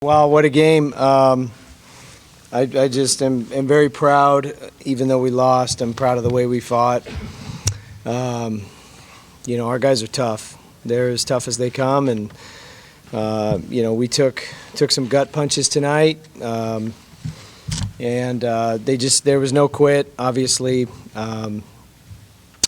Well, what a game. I just am very proud, even though we lost. I'm proud of the way we fought. Our guys are tough. They're as tough as they come, and we took some gut punches tonight, and there was no quit. Obviously,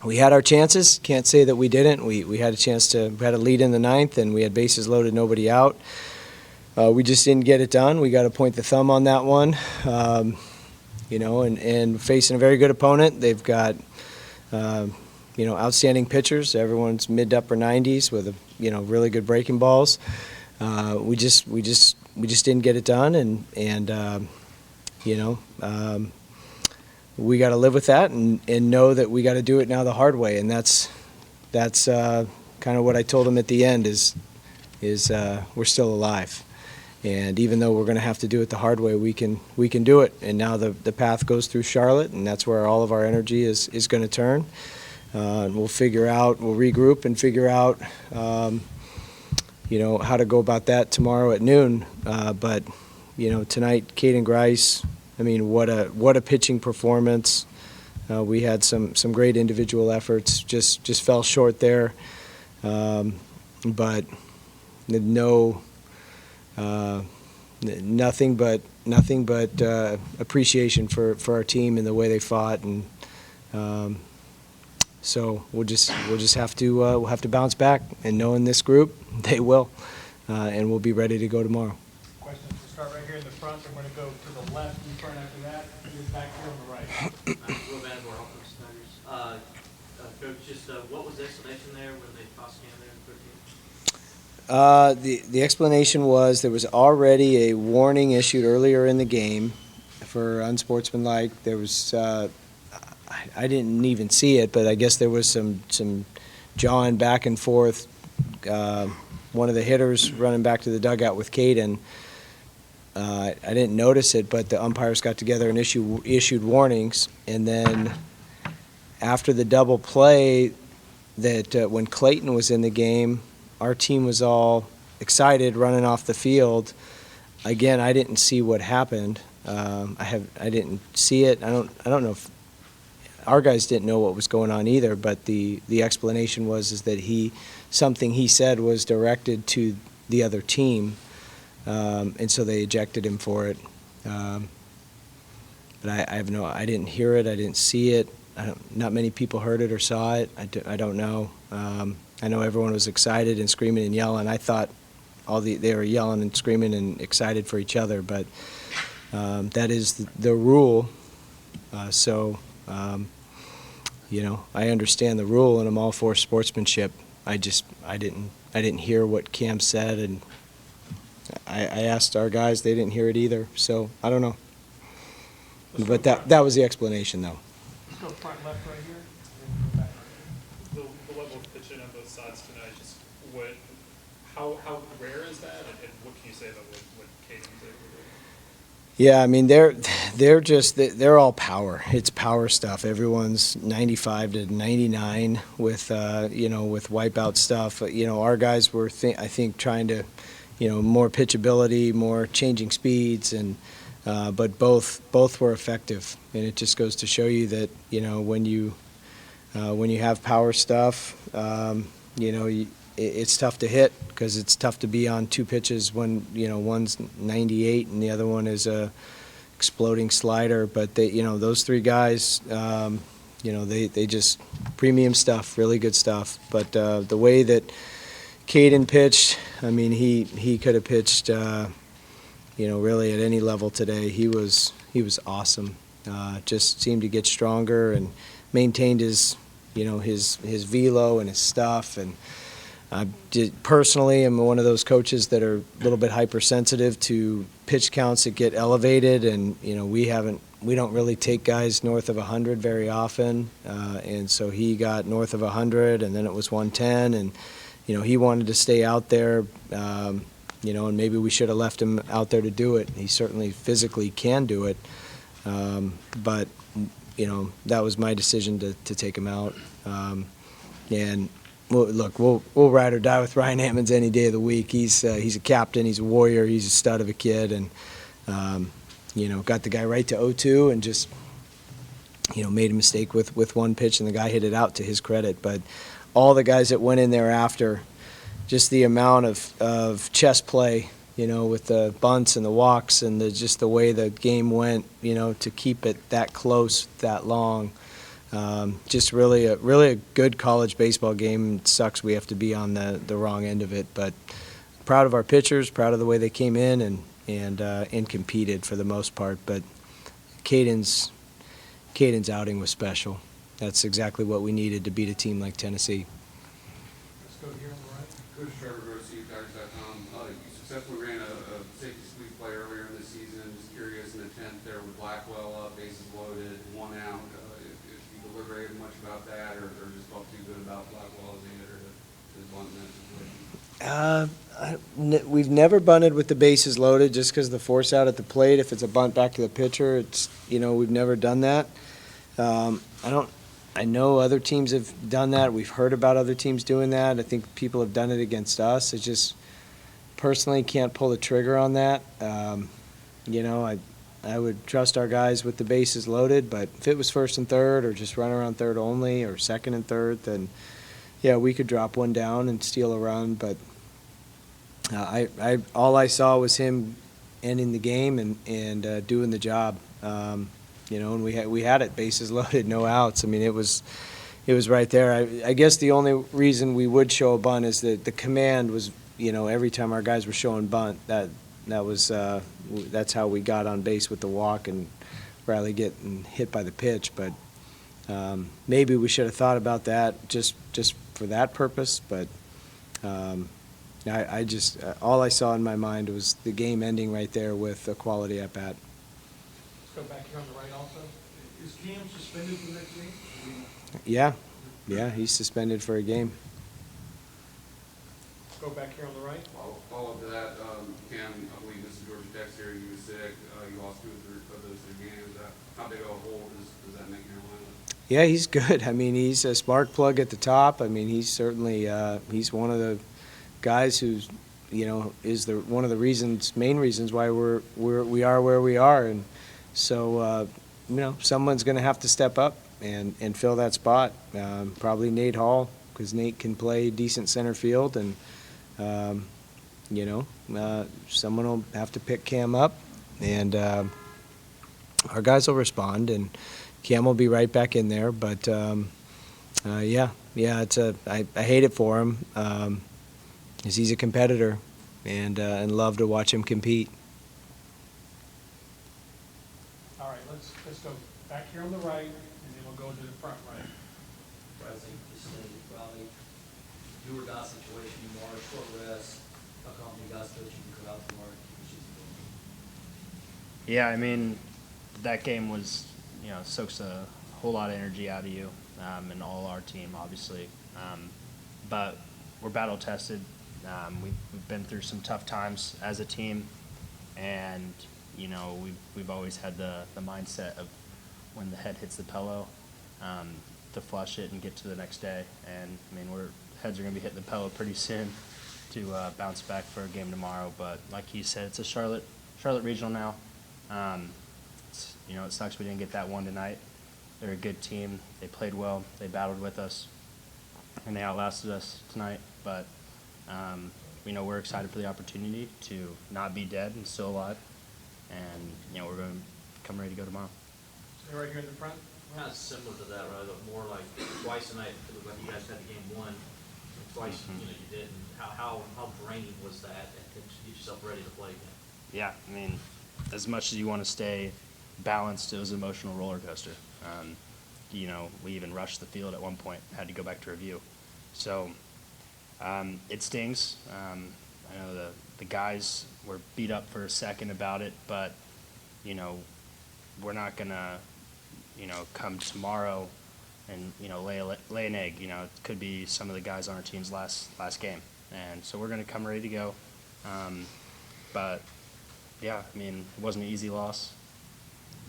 we had our chances. Can't say that we didn't. We had a lead in the ninth, and we had bases loaded, nobody out. We just didn't get it done. We got to point the thumb on that one, and facing a very good opponent. They've got, outstanding pitchers. Everyone's mid to upper 90s with really good breaking balls. We just didn't get it done, and we got to live with that and know that we got to do it now the hard way. And that's kind of what I told him at the end is we're still alive. And even though we're going to have to do it the hard way, we can do it. And now the path goes through Charlotte, and that's where all of our energy is going to turn. And we'll regroup and figure out, how to go about that tomorrow at noon. But tonight, Caden Grice, what a pitching performance. We had some great individual efforts. Just fell short there, but nothing but appreciation for our team and the way they fought, and so we'll just have to bounce back, and knowing this group, they will, and we'll be ready to go tomorrow. Questions? We'll start right here in the front. I'm going to go to the left in front after that. You're back here on the right. Will Vanderbilt, Tigers. Coach, just what was the explanation there when they tossed him there in 13? The explanation was there was already a warning issued earlier in the game for unsportsmanlike. There was I didn't even see it, but I guess there was some jawing back and forth. One of the hitters running back to the dugout with Caden. I didn't notice it, but the umpires got together and issued warnings. And then after the double play, that when Clayton was in the game, our team was all excited, running off the field. Again, I didn't see what happened. I didn't see it. I don't know if our guys didn't know what was going on either. But the explanation was that something he said was directed to the other team, and so they ejected him for it. But I didn't hear it. I didn't see it. Not many people heard it or saw it. I don't know. I know everyone was excited and screaming and yelling. I thought they were yelling and screaming and excited for each other, but that is the rule. I understand the rule, and I'm all for sportsmanship. I didn't hear what Cam said, and I asked our guys. They didn't hear it either. So I don't know. But that was the explanation, though. Let's go front left right here. The level of pitching on both sides tonight, just how rare is that, and what can you say about what Caden's able to do? Yeah, they're all power. It's power stuff. Everyone's 95 to 99 with with wipeout stuff. Our guys were I think trying to more pitchability, more changing speeds, and but both were effective. And it just goes to show you that when you have power stuff, it's tough to hit, because it's tough to be on two pitches when one's 98 and the other one is a exploding slider. But those three guys, they just premium stuff, really good stuff. But the way that Caden pitched, he could have pitched really at any level today. He was awesome. Just seemed to get stronger and maintained his his velo and his stuff. And personally, I'm one of those coaches that are a little bit hypersensitive to pitch counts that get elevated, and we don't really take guys north of 100 very often, and so he got north of 100, and then it was 110, and he wanted to stay out there, and maybe we should have left him out there to do it. He certainly physically can do it, but that was my decision to take him out, and look, we'll ride or die with Ryan Hammonds any day of the week. He's a captain, he's a warrior, he's a stud of a kid, and got the guy right to 0-2 and just made a mistake with one pitch, and the guy hit it out to his credit. But all the guys that went in there after, just the amount of chess play, with the bunts and the walks and just the way the game went, to keep it that close, that long. Just really a good college baseball game. It sucks we have to be on the wrong end of it, but proud of our pitchers, proud of the way they came in and competed for the most part. But Caden's outing was special. That's exactly what we needed to beat a team like Tennessee. Let's go here on the right. Coach Trevor Grossi, TigerNet.com. You successfully ran a safety squeeze play earlier in the season. Just curious, an attempt there with Blackwell up, bases loaded, 1 out. If you deliberated much about that, or just felt too good about Blackwell as a hitter to bunt in that situation? We've never bunted with the bases loaded just because the force out at the plate. If it's a bunt back to the pitcher, we've never done that. I know other teams have done that. We've heard about other teams doing that. I think people have done it against us. I just personally can't pull the trigger on that. I would trust our guys with the bases loaded, but if it was first and third or just run around third only or second and third, then yeah, we could drop one down and steal a run. But all I saw was him ending the game and doing the job. And we had it, bases loaded, no outs. I mean, it was right there. I guess the only reason we would show a bunt is that the command was, every time our guys were showing bunt, that's how we got on base with the walk and Riley getting hit by the pitch. But maybe we should have thought about that just for that purpose. But I just all I saw in my mind was the game ending right there with a quality at bat. Let's go back here on the right also. Is Cam suspended for next game? Yeah, he's suspended for a game. Let's go back here on the right. Follow up to that, Cam, I believe this is Georgia Tech series. You were sick. You lost 2 of those 3 games. How big of a hole does that make in your lineup? Yeah, he's good. I mean, he's a spark plug at the top. I mean, he's certainly he's one of the guys who's is one of the main reasons why we are where we are. And so someone's going to have to step up and fill that spot. Probably Nate Hall, because Nate can play decent center field, and someone will have to pick Cam up, and our guys will respond, and Cam will be right back in there. But I hate it for him, because he's a competitor, and love to watch him compete. All right, let's go back here on the right, and then we'll go to the front right. President, just Riley, do or die situation tomorrow, short rest, how confident you guys feel that you can come out tomorrow? Yeah, I mean, that game was, soaks a whole lot of energy out of you, and all our team, obviously. But we're battle tested. We've been through some tough times as a team, and we've always had the mindset of when the head hits the pillow, to flush it and get to the next day. And I mean, heads are going to be hitting the pillow pretty soon to bounce back for a game tomorrow. But like he said, it's a Charlotte regional now. It sucks we didn't get that one tonight. They're a good team. They played well. They battled with us, and they outlasted us tonight. But we're excited for the opportunity to not be dead and still alive, and we're going to come ready to go tomorrow. Stay right here in the front. Kind of similar to that, right? More like twice tonight, it looked like you guys had the game won, and twice, you didn't. How draining was that to get yourself ready to play again? Yeah, I mean, as much as you want to stay balanced, it was an emotional roller coaster. We even rushed the field at one point, had to go back to review. So it stings. I know the guys were beat up for a second about it, but, we're not going to, come tomorrow and, lay an egg. It could be some of the guys on our team's last game. And so we're going to come ready to go. But, yeah, I mean, it wasn't an easy loss,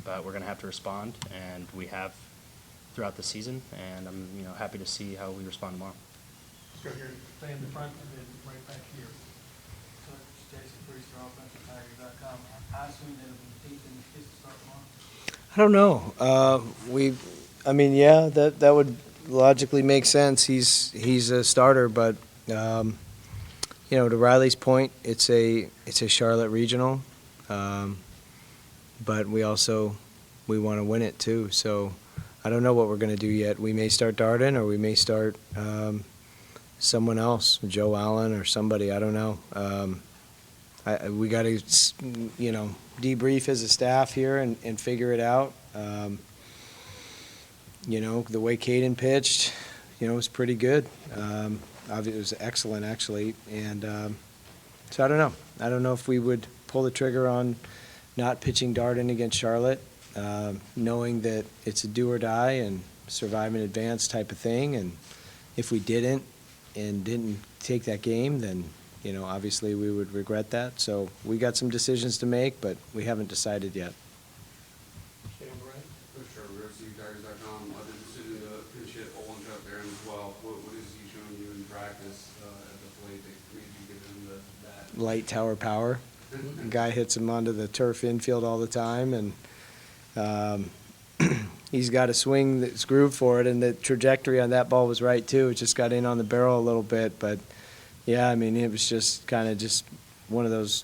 but we're going to have to respond, and we have throughout the season, and I'm happy to see how we respond tomorrow. Go here, stay in the front, and then right back here. Coach Jason Priester, offensivetigers.com. I assume that it'll be Ethan gets to start tomorrow? I don't know. I mean, yeah, that would logically make sense. He's a starter, but you know, to Riley's point, it's a Charlotte regional, but we want to win it too. So I don't know what we're going to do yet. We may start Darden, or we may start someone else, Joe Allen or somebody. I don't know. We got to, you know, debrief as a staff here and figure it out. You know, the way Caden pitched, you know, was pretty good. It was excellent, actually. And so I don't know. I don't know if we would pull the trigger on not pitching Darden against Charlotte, knowing that it's a do or die and survive and advance type of thing. And if we didn't take that game, then, you know, obviously we would regret that. So we got some decisions to make, but we haven't decided yet. Coach Trevor, TigerNet.com, the decision to pinch hit Olin up there as well. What has he shown you in practice at the plate that made you give him that? Light tower power. The guy hits him onto the turf infield all the time, and he's got a swing that's grooved for it, and the trajectory on that ball was right too. It just got in on the barrel a little bit, but yeah, I mean, it was just kind of just one of those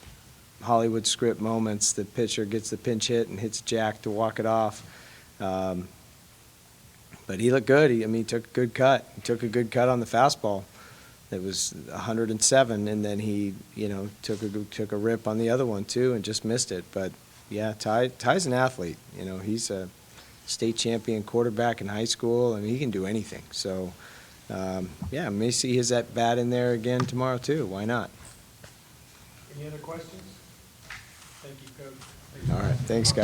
Hollywood script moments. The pitcher gets the pinch hit and hits Jack to walk it off. But he looked good. He took a good cut. He took a good cut on the fastball. It was 107, and then he, you know, took a rip on the other one too, and just missed it. But yeah, Ty's an athlete. You know, he's a state champion quarterback in high school, and he can do anything. So yeah, may see his at bat in there again tomorrow too. Why not? Any other questions? Thank you, Coach. Thank you. All right, thanks, guys.